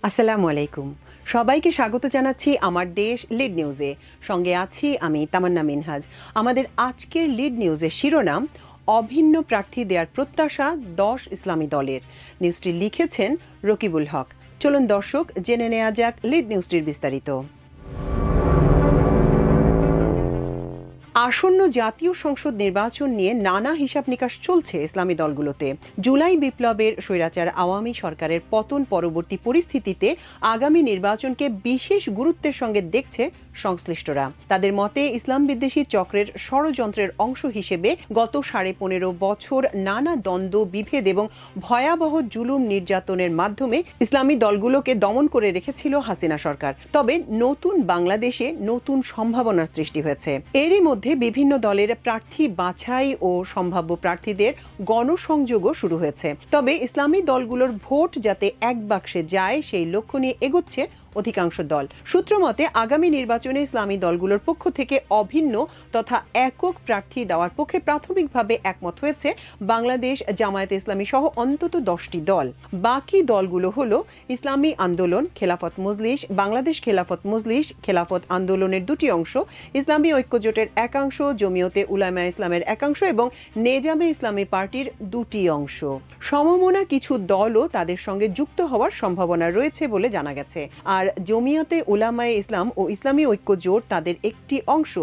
আসসালামু আলাইকুম। সবাইকে স্বাগত জানাচ্ছি আমার দেশ লিড নিউজে। সঙ্গে আছি আমি তামান্না মিনহাজ। আমাদের আজকের লিড নিউজের শিরোনাম অভিন্ন প্রার্থী দেওয়ার প্রত্যাশা 10 ইসলামী দলের। নিউজটি লিখেছেন রকিবুল হক। চলুন দর্শক জেনে নেওয়া যাক লিড নিউজটির বিস্তারিত। আসন্ন জাতীয় সংসদ নির্বাচন নিয়ে নানা হিসাব নিকাশ চলছে ইসলামী দলগুলোতে। জুলাই বিপ্লবের স্বৈরাচার আওয়ামী সরকারের পতন পরবর্তী পরিস্থিতিতে আগামী নির্বাচনকে বিশেষ গুরুত্বের সঙ্গে দেখছে সংশ্লিষ্টরা। তাদের মতে ইসলাম বিদ্বেষী চক্রের ষড়যন্ত্রের অংশ হিসেবে গত 15.5 বছর নানা দ্বন্দ্ব, বিভেদ এবং ভয়াবহ জুলুম নির্যাতনের মাধ্যমে ইসলামী দলগুলোকে দমন করে রেখেছিল হাসিনা সরকার। তবে নতুন বাংলাদেশে নতুন সম্ভাবনার সৃষ্টি হয়েছে। এরই মধ্যে বিভিন্ন দলের প্রার্থী বাছাই ও সম্ভাব্য প্রার্থীদের গণসংযোগও শুরু হয়েছে। তবে ইসলামী দলগুলোর ভোট যাতে এক বাক্সে যায় সেই লক্ষ্য নিয়ে এগোচ্ছে অধিকাংশ দল। সূত্র মতে আগামী নির্বাচনে ইসলামী দলগুলোর পক্ষ থেকে অভিন্ন তথা একক প্রার্থী দেওয়ার পক্ষে প্রাথমিকভাবে একমত হয়েছে বাংলাদেশ জামায়াতে ইসলামী সহ অন্তত 10টি দল। বাকি দলগুলো হলো ইসলামী আন্দোলন, খেলাফত মজলিস, বাংলাদেশ খেলাফত মজলিস, খেলাফত আন্দোলনের 2টি অংশ, ইসলামী ঐক্যজোটের একাংশ, জমিয়তে উলামা ইসলামের একাংশ এবং নেজামে ইসলামী পার্টির 2টি অংশ। সমমনা কিছু দলও তাদের সঙ্গে যুক্ত হওয়ার সম্ভাবনা রয়েছে বলে জানা গেছে। আর জমিয়তে উলামায়ে ইসলাম ও ইসলামী ঐক্য জোট তাদের একটি অংশ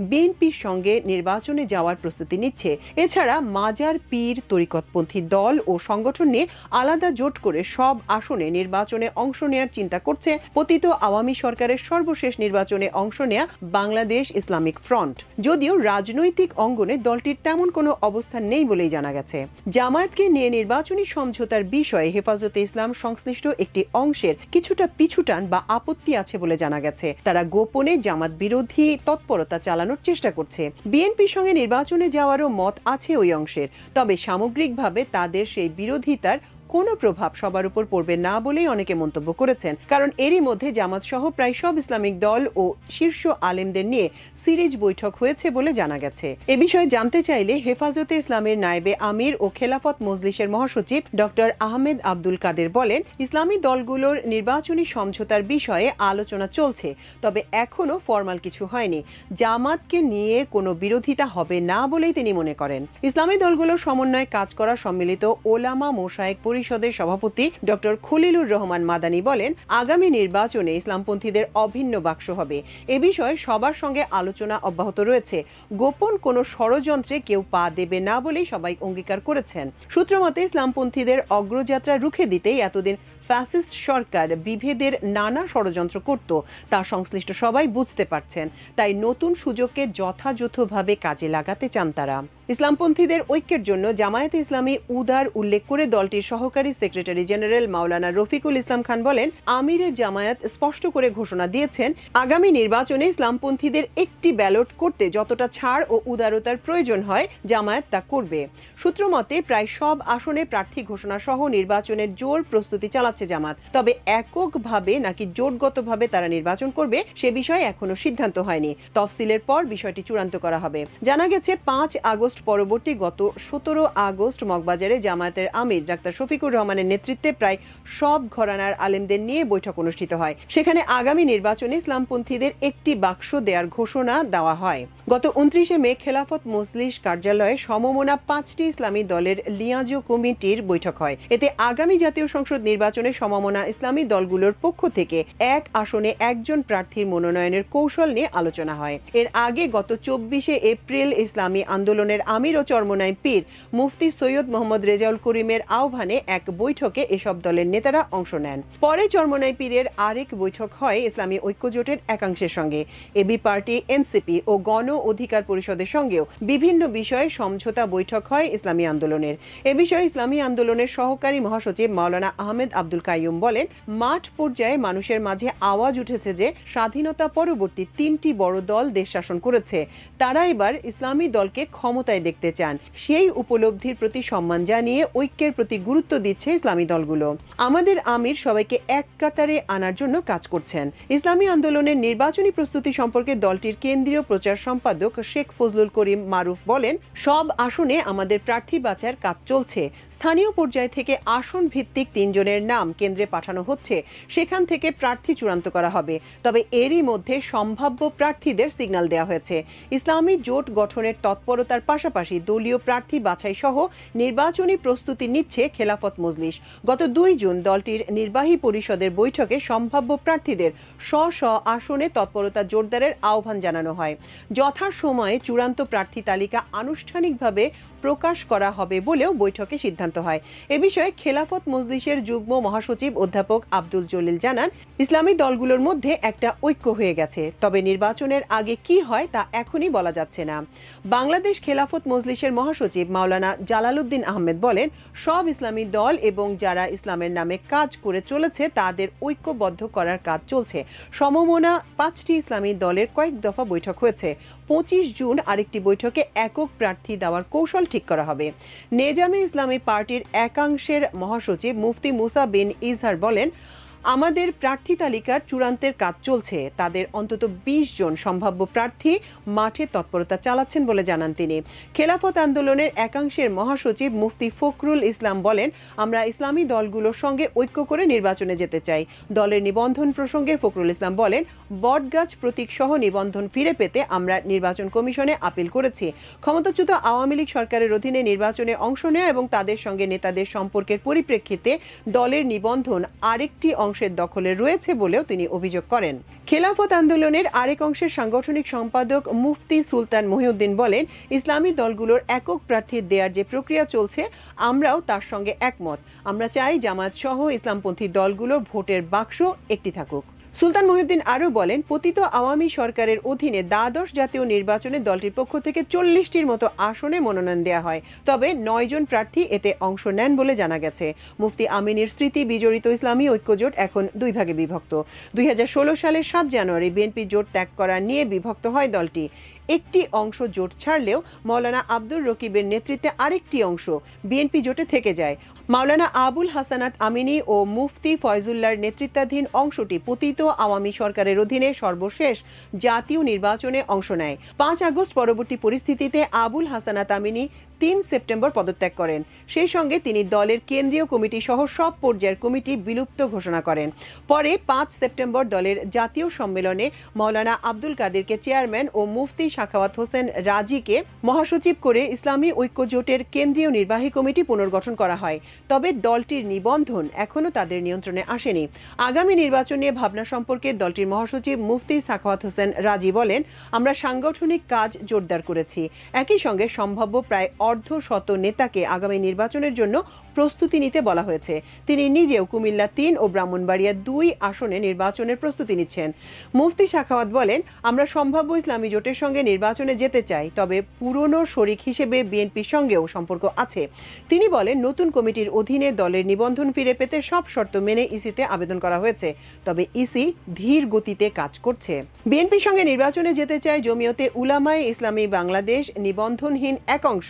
বিএনপির সঙ্গে নির্বাচনে যাওয়ার প্রস্তুতি নিচ্ছে। এছাড়া মাজার পীর তরিকতপন্থী দল ও সংগঠন নিয়ে আলাদা জোট করে সব আসনে নির্বাচনে অংশ নেওয়ার চিন্তা করছে পতিত আওয়ামী সরকারের সর্বশেষ নির্বাচনে অংশ নেয়া বাংলাদেশ ইসলামিক ফ্রন্ট। যদিও রাজনৈতিক অঙ্গনে দলটির তেমন কোনো অবস্থান নেই বলেই জানা গেছে। জামায়াতকে নিয়ে নির্বাচনী সমঝোতার বিষয়ে হেফাজতে ইসলাম সংশ্লিষ্ট একটি অংশের কিছুটা পিছুটান বা আপত্তি আছে বলে জানা গেছে। তারা গোপনে জামাত বিরোধী তৎপরতা চালানোর চেষ্টা করছে। বিএনপির সঙ্গে নির্বাচনে যাওয়ারও মত আছে ওই অংশের। তবে সামগ্রিকভাবে তাদের সেই বিরোধিতার কোনো প্রভাব সবার উপর পড়বে না বলেই অনেকে মন্তব্য করেছেন। কারণ এরই মধ্যে জামাত সহ প্রায় সব ইসলামিক দল ও শীর্ষ আলেমদের নিয়ে সিরিজ বৈঠক হয়েছে বলে জানা গেছে। এ বিষয়ে জানতে চাইলে হেফাজতে ইসলামের নায়েবে আমির ও খেলাফত মজলিসের মহাসচিব ডক্টর আহমেদ আব্দুল কাদের বলেন, ইসলামী দলগুলোর নির্বাচনী সমঝোতার বিষয়ে আলোচনা চলছে, তবে এখনো ফরমাল কিছু হয়নি। জামাতকে নিয়ে কোনো বিরোধিতা হবে না বলেই তিনি মনে করেন। ইসলামী দলগুলোর সমন্বয়ে কাজ করা সম্মিলিত ওলামা মোশায়েক পরিষদের সভাপতি ডক্টর খলিলুর রহমান মাদানী বলেন, আগামী নির্বাচনে ইসলামপন্থীদের অভিন্ন বাক্স হবে। এ বিষয়ে সবার সঙ্গে আলোচনা অব্যাহত রয়েছে। গোপন কোনো ষড়যন্ত্রে কেউ পা দেবে না বলেই সবাই অঙ্গীকার করেছেন। সূত্রমতে ইসলামপন্থীদের অগ্রযাত্রা রুখে দিতেই এতদিন ফ্যাসিস্ট সরকার বিভেদের নানা ষড়যন্ত্র করত, তা সংশ্লিষ্ট সবাই বুঝতে পারছেন। তাই নতুন সুযোগকে যথাযথভাবে কাজে লাগাতে চান তারা। ইসলামপন্থীদের ঐক্যের জন্য জামায়াতে ইসলামী উদার উল্লেখ করে দলটির সহকারী সেক্রেটারি জেনারেল মাওলানা রফিকুল ইসলাম খান বলেন, আমিরে জামায়াত স্পষ্ট করে ঘোষণা দিয়েছেন, আগামী নির্বাচনে ইসলামপন্থীদের একটি ব্যালট করতে যতটা ছাড় ও উদারতার প্রয়োজন হয় জামায়াত তা করবে। সূত্রমতে প্রায় সব আসনে প্রার্থী ঘোষণা সহ নির্বাচনের জোর প্রস্তুতি চালাচ্ছে জামাত। তবে এককভাবে নাকি জোটগতভাবে তারা নির্বাচন করবে সে বিষয়ে এখনো সিদ্ধান্ত হয়নি। তফসিলের পর বিষয়টি চূড়ান্ত করা হবে। জানা গেছে 5 আগস্ট পরবর্তী গত 17 আগস্ট মগবাজারে জামায়াতের আমির ডাক্তার শফিকুর রহমানের নেতৃত্বে প্রায় সব ঘরানার আলেমদের নিয়ে বৈঠক অনুষ্ঠিত হয়। সেখানে আগামী নির্বাচনে ইসলামপন্থীদের একটি বাক্স দেওয়ার ঘোষণা দেওয়া হয়। গত 29 মে খেলাফত মজলিস কার্যালয়ে সমমনা 5টি ইসলামী দলের লিয়াজো কমিটির বৈঠক হয়। এতে আগামী জাতীয় সংসদ নির্বাচনে সমমনা ইসলামী দলগুলোর পক্ষ থেকে এক আসনে একজন প্রার্থীর মনোনয়নের কৌশল নিয়ে আলোচনা হয়। এর আগে গত 24 এপ্রিল ইসলামী আন্দোলনের আমির ও চরমোনাই পীর মুফতি সৈয়দ মোহাম্মদ রেজাউল করিমের আহ্বানে এক বৈঠকে এসব দলের নেতারা অংশ নেন। পরে চরমোনাই পীরের আরেক বৈঠক হয় ইসলামী ঐক্যজোটের একাংশের সঙ্গে। এবি পার্টি, এনসিপি ও গণ অধিকার পরিষদের সঙ্গেও বিভিন্ন বিষয়ে সমঝোতা বৈঠক হয় ইসলামী আন্দোলনের। এ বিষয়ে ইসলামী আন্দোলনের সহকারী মহাসচিব মাওলানা আহমেদ আব্দুল কাইয়ুম বলেন, মাঠ পর্যায়ে মানুষের মাঝে আওয়াজ উঠেছে যে স্বাধীনতা পরবর্তী 3টি বড় দল দেশ শাসন করেছে, তারা এবার ইসলামী দলকে ক্ষমতায় দেখতে চান। সেই উপলব্ধির প্রতি সম্মান জানিয়ে ঐক্যের প্রতি গুরুত্ব দিচ্ছে ইসলামী দলগুলো। আমাদের আমির সবাইকে এক কাতারে আনার জন্য কাজ করছেন। ইসলামী আন্দোলনের নির্বাচনী প্রস্তুতি সম্পর্কে দলটির কেন্দ্রীয় প্রচার সম্পাদক শেখ ফজলুল করিম মারুফ বলেন, সব আসনে আমাদের প্রার্থী বাছার কাজ চলছে। স্থানীয় পর্যায় থেকে আসন ভিত্তিক 3 জনের নাম নাম কেন্দ্রে পাঠানো হচ্ছে, সেখান থেকে প্রার্থী চূড়ান্ত করা হবে। তবে এরই মধ্যে সম্ভাব্য প্রার্থীদের সিগন্যাল দেওয়া হয়েছে। ইসলামী জোট গঠনের তৎপরতার পাশাপাশি দলীয় প্রার্থী বাছাই সহ নির্বাচনী প্রস্তুতি নিচ্ছে খেলাফত মজলিস। গত 2 জুন দলটির নির্বাহী পরিষদের বৈঠকে সম্ভাব্য প্রার্থীদের স্ব আসনে তৎপরতা জোরদারের আহ্বান জানানো হয়। যথাসময়ে চূড়ান্ত প্রার্থী তালিকা আনুষ্ঠানিকভাবে প্রকাশ করা হবে বলেও বৈঠকে সিদ্ধান্ত হয়। এ বিষয়ে খেলাফত মজলিসের যুগ্ম মহাসচিব অধ্যাপক আব্দুল জলিল জানান, ইসলামী দলগুলোর মধ্যে একটা ঐক্য হয়ে গেছে, তবে নির্বাচনের আগে কি হয় তা এখনই বলা যাচ্ছে না। বাংলাদেশ খেলাফত মজলিসের মহাসচিব মাওলানা জালালউদ্দিন আহমেদ বলেন, সব ইসলামী দল এবং যারা ইসলামের নামে কাজ করে চলেছে তাদের ঐক্যবদ্ধ করার কাজ চলছে। সমমনা 5টি ইসলামী দলের কয়েক দফা বৈঠক হয়েছে। 25 জুন আরেকটি বৈঠকে একক প্রার্থী দেওয়ার কৌশল ঠিক করা হবে। নেজামে ইসলামী পার্টির একাংশের মহাসচিব মুফতি মুসা বিন ইজহার বলেন, আমাদের প্রার্থী তালিকার চূড়ান্তের কাজ চলছে। তাদের অন্তত 20 জন সম্ভাব্য প্রার্থী মাঠে তৎপরতা চালাচ্ছেন বলে জানান তিনি। খেলাফত আন্দোলনের একাংশের মহাসচিব মুফতি ফখরুল ইসলাম বলেন, আমরা ইসলামী দলগুলোর সঙ্গে ঐক্য করে নির্বাচনে যেতে চাই। দলের নিবন্ধন প্রসঙ্গে ফখরুল ইসলাম বলেন, বটগাছ প্রতীক সহ নিবন্ধন ফিরে পেতে আমরা নির্বাচন কমিশনে আপিল করেছি। ক্ষমতাচ্যুত আওয়ামী লীগ সরকারের অধীনে নির্বাচনে অংশ নেওয়া এবং তাদের সঙ্গে নেতাদের সম্পর্কের পরিপ্রেক্ষিতে দলের নিবন্ধন আরেকটি অংশের দখলে রয়েছে বলেও তিনি অভিযোগ করেন। খেলাফত আন্দোলনের আরেক অংশের সাংগঠনিক সম্পাদক মুফতি সুলতান মহিউদ্দিন বলেন, ইসলামী দলগুলোর একক প্রার্থী দেওয়ার যে প্রক্রিয়া চলছে আমরাও তার সঙ্গে একমত। আমরা চাই জামায়াত সহ ইসলামপন্থী দলগুলোর ভোটের বাক্স একটি থাকুক। সুলতান মহিউদ্দিন আরও বলেন, পতিত আওয়ামী সরকারের অধীনে দ্বাদশ জাতীয় নির্বাচনে দলটির পক্ষ থেকে 40টির মতো আসনে মনোনয়ন দেওয়া হয়, তবে 9 জন প্রার্থী এতে অংশ নেন বলে জানা গেছে। মুফতি আমিনের স্মৃতি বিজড়িত ইসলামী ঐক্যজোট এখন 2 ভাগে বিভক্ত। 2016 সালের 7 জানুয়ারি বিএনপি জোট ত্যাগ করা নিয়ে বিভক্ত হয় দলটি। একটি অংশ জোট ছাড়লেও মাওলানা আব্দুর রকিবের নেতৃত্বে আরেকটি অংশ বিএনপি জোটে থেকে যায়। মাওলানা আবুল হাসানাত আমিনী ও মুফতি ফয়জুল্লাহর নেতৃত্বাধীন অংশটি পতিত আওয়ামী সরকারের অধীনে সর্বশেষ জাতীয় নির্বাচনে অংশ নেয়। 5 আগস্ট পরবর্তী পরিস্থিতিতে আবুল হাসানাত আমিনী 3 সেপ্টেম্বর পদত্যাগ করেন। সেই সঙ্গে তিনি দলের কেন্দ্রীয় কমিটি সহ সব পর্যায়ের কমিটি বিলুপ্ত ঘোষণা করেন। পরে 5 সেপ্টেম্বর দলের জাতীয় সম্মেলনে মাওলানা আব্দুল কাদেরকে চেয়ারম্যান ও মুফতি সাখাওয়াত হোসেন রাজিকে মহাসচিব করে ইসলামী ঐক্য জোটের কেন্দ্রীয় নির্বাহী কমিটি পুনর্গঠন করা হয়। তবে দলটির নিবন্ধন এখনো তাদের নিয়ন্ত্রণে আসেনি। আগামী নির্বাচন নিয়ে ভাবনা সম্পর্কে দলটির মহাসচিব মুফতি সাখাওয়াত হোসেন রাজি বলেন, আমরা সাংগঠনিক কাজ জোরদার করেছি। একই সঙ্গে সম্ভাব্য প্রায় অর্ধশত নেতাকে আগামী নির্বাচনের জন্য প্রস্তুতি নিতে বলা হয়েছে। তিনি নিজেও কুমিল্লা 3 ও ব্রাহ্মণবাড়িয়া 2 আসনে নির্বাচনের প্রস্তুতি নিচ্ছেন। মুফতি সাখাওয়াত বলেন, আমরা সম্ভাব্য ইসলামী জোটের সঙ্গে নির্বাচনে যেতে চাই, তবে পুরনো শরিক হিসেবে বিএনপির সঙ্গেও সম্পর্ক আছে। তিনি বলেন, নতুন কমিটির অধীনে দলের নিবন্ধন ফিরে পেতে সব শর্ত মেনে ইসিতে আবেদন করা হয়েছে, তবে ইসি ধীর গতিতে কাজ করছে। বিএনপির সঙ্গে নির্বাচনে যেতে চায় জমিয়তে উলামায়ে ইসলামী বাংলাদেশ নিবন্ধনহীন এক অংশ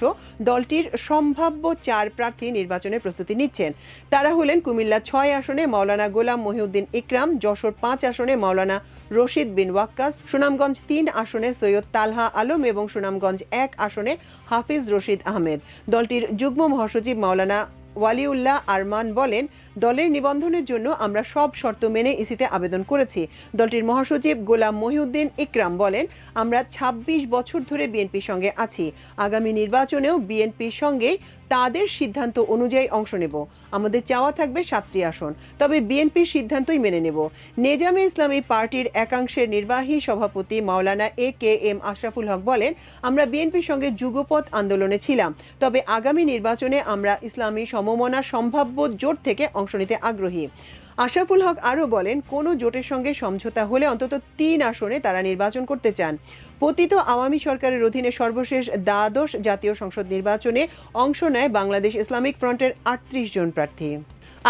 দলটির সম্ভাব্য 4 প্রার্থী নির্বাচনের প্রস্তুতি নিচ্ছেন। তারা হলেন কুমিল্লা 6 আসনে মাওলানা গোলাম মহিউদ্দিন ইকরাম, যশোর 5 আসনে মাওলানা রশিদ বিন ওয়াক্কাস, সুনামগঞ্জ 3 আসনে সৈয়দ তালহা আলম এবং সুনামগঞ্জ 1 আসনে হাফিজ রশিদ আহমেদ। দলটির যুগ্ম মহাসচিব মাওলানা ওয়ালিউল্লাহ আরমান বলেন, দলের নিবন্ধনের জন্য আমরা সব শর্ত মেনে ইসিতে আবেদন করেছি। দলটির মহাসচিব গোলাম মহিউদ্দিন ইকরাম বলেন, আমরা 26 বছর ধরে বিএনপির সঙ্গে আছি। আগামী নির্বাচনেও বিএনপির সঙ্গে তাদের সিদ্ধান্ত অনুযায়ী অংশ নেব। আমাদের চাওয়া থাকবে 7টি আসন, তবে বিএনপির সিদ্ধান্তই মেনে নেব। নেজামে ইসলামী পার্টির একাংশের নির্বাহী সভাপতি মাওলানা AKM আশরাফুল হক বলেন, আমরা বিএনপির সঙ্গে যুগপৎ আন্দোলনে ছিলাম, তবে আগামী নির্বাচনে আমরা ইসলামী সমমনা সম্ভাব্য জোট থেকে অংশ নিতে আগ্রহী। আশরাফুল হক আরও বলেন, কোনো জোটের সঙ্গে সমঝোতা হলে অন্তত 3 আসনে তারা নির্বাচন করতে চান। পতিত আওয়ামী সরকারের অধীনে সর্বশেষ দ্বাদশ জাতীয় সংসদ নির্বাচনে অংশ নেয় বাংলাদেশ ইসলামিক ফ্রন্টের 38 জন প্রার্থী।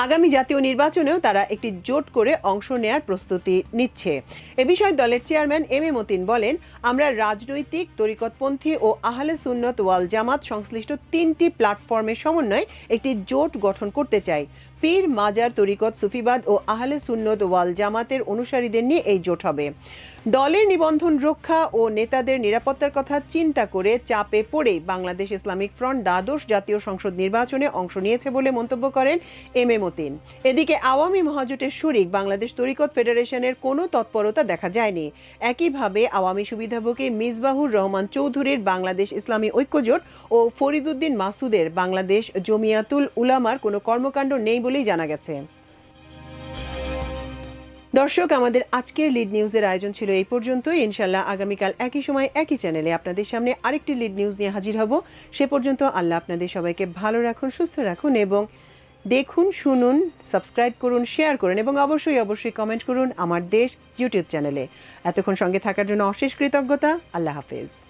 আগামী জাতীয় নির্বাচনেও তারা একটি জোট করে অংশ নেয়ার প্রস্তুতি নিচ্ছে। এ বিষয়ে দলের চেয়ারম্যান এম মতিন বলেন, আমরা রাজনৈতিক, তরিকতপন্থী ও আহলে সুন্নত ওয়াল জামাত সংশ্লিষ্ট 3টি প্ল্যাটফর্মের সমন্বয়ে একটি জোট গঠন করতে চাই। পীর মাজার তরিকত সুফিবাদ ও আহলে সুন্নত ওয়াল জামাতের অনুসারীদের নিয়ে এই জোট হবে। দলের নিবন্ধন রক্ষা ও নেতাদের নিরাপত্তার কথা চিন্তা করে চাপে পড়ে বাংলাদেশ ইসলামিক ফ্রন্ট দ্বাদশ জাতীয় সংসদ নির্বাচনে অংশ নিয়েছে বলে মন্তব্য করেন এম এ মতিন। এদিকে আওয়ামী মহাজোটের শরিক বাংলাদেশ তরিকত ফেডারেশনের কোনো তৎপরতা দেখা যায়নি। একইভাবে আওয়ামী সুবিধাভোগী মিসবাহুর রহমান চৌধুরীর বাংলাদেশ ইসলামী ঐক্যজোট ও ফরিদুদ্দিন মাসুদের বাংলাদেশ জমিয়াতুল উলামার কোনো কর্মকাণ্ড নেই বলেই জানা গেছে। দর্শক, আমাদের আজকের লিড নিউজের আয়োজন ছিল এই পর্যন্তই। ইনশাল্লাহ আগামীকাল একই সময় একই চ্যানেলে আপনাদের সামনে আরেকটি লিড নিউজ নিয়ে হাজির হব। সে পর্যন্ত আল্লাহ আপনাদের সবাইকে ভালো রাখুন, সুস্থ রাখুন এবং দেখুন, শুনুন, সাবস্ক্রাইব করুন, শেয়ার করুন এবং অবশ্যই কমেন্ট করুন আমার দেশ ইউটিউব চ্যানেলে। এতক্ষণ সঙ্গে থাকার জন্য অশেষ কৃতজ্ঞতা। আল্লাহ হাফেজ।